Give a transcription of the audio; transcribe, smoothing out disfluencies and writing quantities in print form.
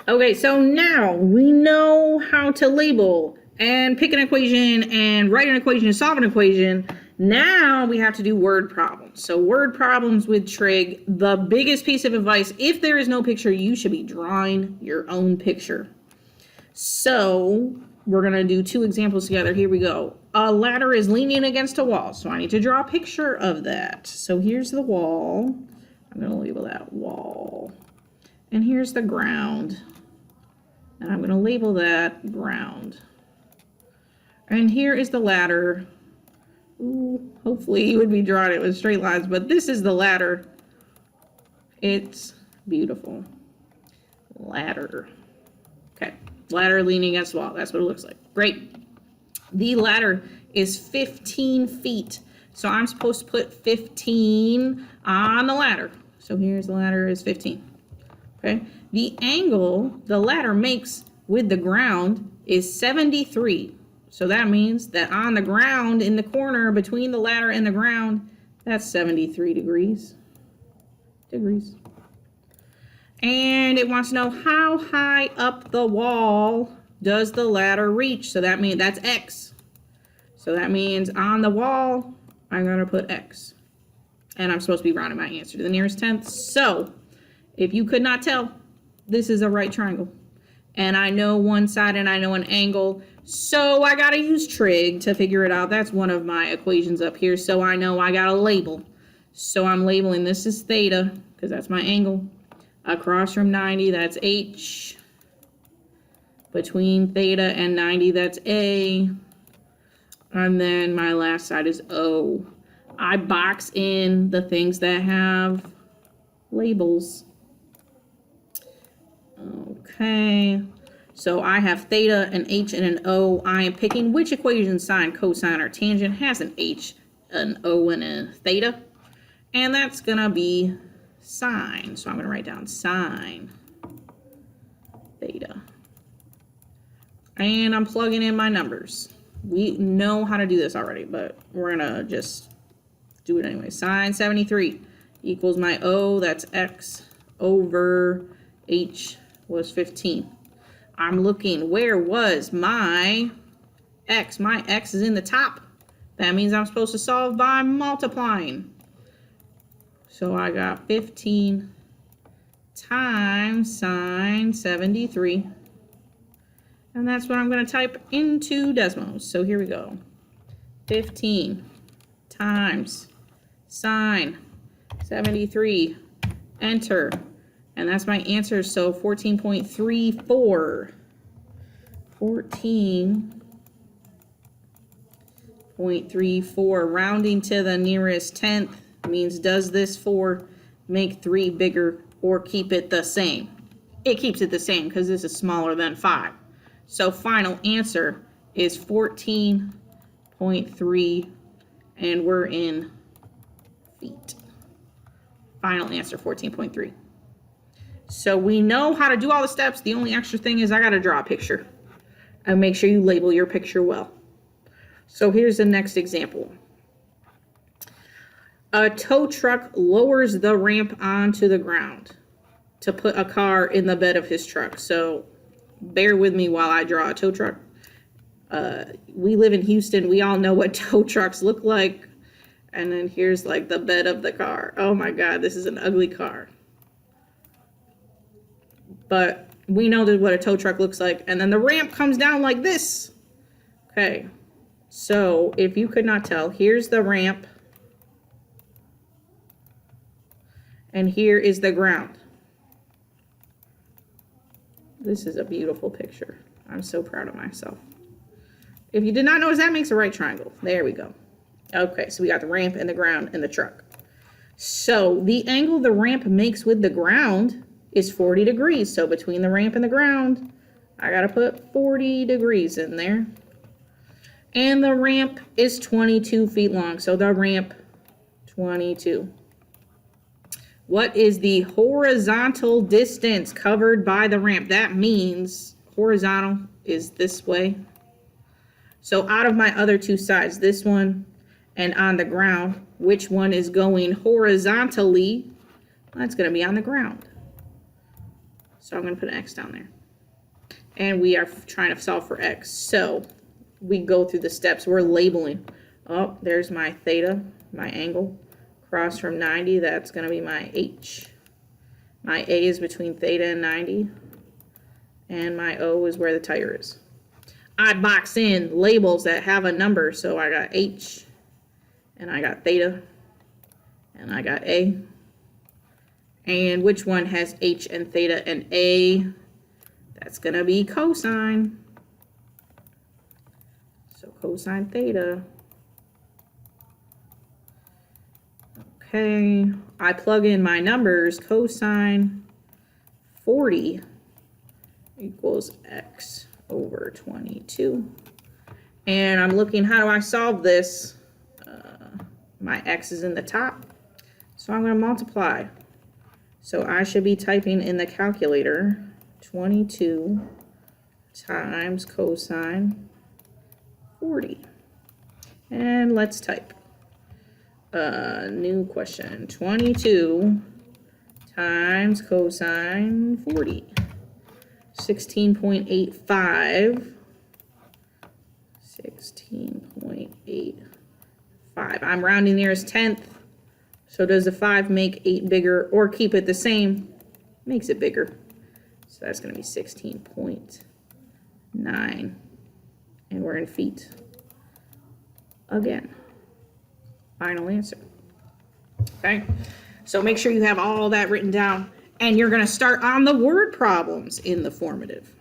Okay, so now we know how to label and pick an equation and write an equation and solve an equation. Now we have to do word problems. So word problems with Trig, the biggest piece of advice, if there is no picture, you should be drawing your own picture. So we're going to do two examples together. Here we go. A ladder is leaning against a wall, so I need to draw a picture of that. So here's the wall. I'm going to label that wall. And here's the ground. And I'm going to label that ground. And here is the ladder. Ooh, hopefully you would be drawing it with straight lines, but this is the ladder. It's beautiful. Ladder. Okay, ladder leaning against the wall. That's what it looks like. Great. The ladder is 15 feet. So I'm supposed to put 15 on the ladder. So here's the ladder is 15. Okay. The angle the ladder makes with the ground is 73. So that means that on the ground, in the corner between the ladder and the ground, that's 73 degrees. And it wants to know how high up the wall does the ladder reach. So that means that's X. So that means on the wall, I'm going to put X. And I'm supposed to be rounding my answer to the nearest tenth. So if you could not tell, this is a right triangle. And I know one side and I know an angle. So I got to use trig to figure it out. That's one of my equations up here. So I know I got to label. So I'm labeling this is theta because that's my angle. Across from 90, that's H. Between theta and 90, that's A. And then my last side is O. I box in the things that have labels. Okay. So I have theta, an H, and an O. I am picking which equation, sine, cosine, or tangent has an H, an O, and a theta. And that's going to be sine. So I'm going to write down sine theta. And I'm plugging in my numbers. We know how to do this already, but we're going to just do it anyway. Sine 73 equals my O, that's X, over H was 15. I'm looking, where was my X? My X is in the top. That means I'm supposed to solve by multiplying. So I got 15 times sine 73. And that's what I'm going to type into Desmos. So here we go. 15 times sine 73. Enter. And that's my answer. So 14.34. 14.34. Rounding to the nearest tenth means does this 4 make 3 bigger or keep it the same? It keeps it the same because this is smaller than 5. So final answer is 14.3 and we're in feet. Final answer 14.3. So we know how to do all the steps. The only extra thing is I got to draw a picture. And make sure you label your picture well. So here's the next example. A tow truck lowers the ramp onto the ground to put a car in the bed of his truck. So bear with me while I draw a tow truck. We live in Houston. We all know what tow trucks look like. And then here's like the bed of the car. Oh my God, this is an ugly car. But we know what a tow truck looks like. And then the ramp comes down like this. Okay. So if you could not tell, here's the ramp. And here is the ground. This is a beautiful picture. I'm so proud of myself. If you did not notice, that makes a right triangle. There we go. Okay, so we got the ramp and the ground and the truck. So the angle the ramp makes with the ground is 40 degrees. So between the ramp and the ground, I got to put 40 degrees in there. And the ramp is 22 feet long. So the ramp, 22. What is the horizontal distance covered by the ramp? That means horizontal is this way. So out of my other two sides, this one and on the ground, which one is going horizontally? That's going to be on the ground. So I'm going to put an X down there. And we are trying to solve for X. So we go through the steps. We're labeling. Oh, there's my theta, my angle. Across from 90, that's going to be my H. My A is between theta and 90. And my O is where the tire is. I box in labels that have a number. So I got H, and I got theta, and I got A. And which one has H and theta and A? That's going to be cosine. So cosine theta. Okay, I plug in my numbers. Cosine 40 equals X over 22. And I'm looking, how do I solve this? My X is in the top, so I'm going to multiply. So I should be typing in the calculator 22 times cosine 40. And let's type. New question. 22 times cosine 40. 16.85. 16.85. I'm rounding nearest tenth. So does the 5 make 8 bigger or keep it the same? Makes it bigger. So that's going to be 16.9. And we're in feet. Again. Final answer. Okay. So make sure you have all that written down. And you're going to start on the word problems in the formative.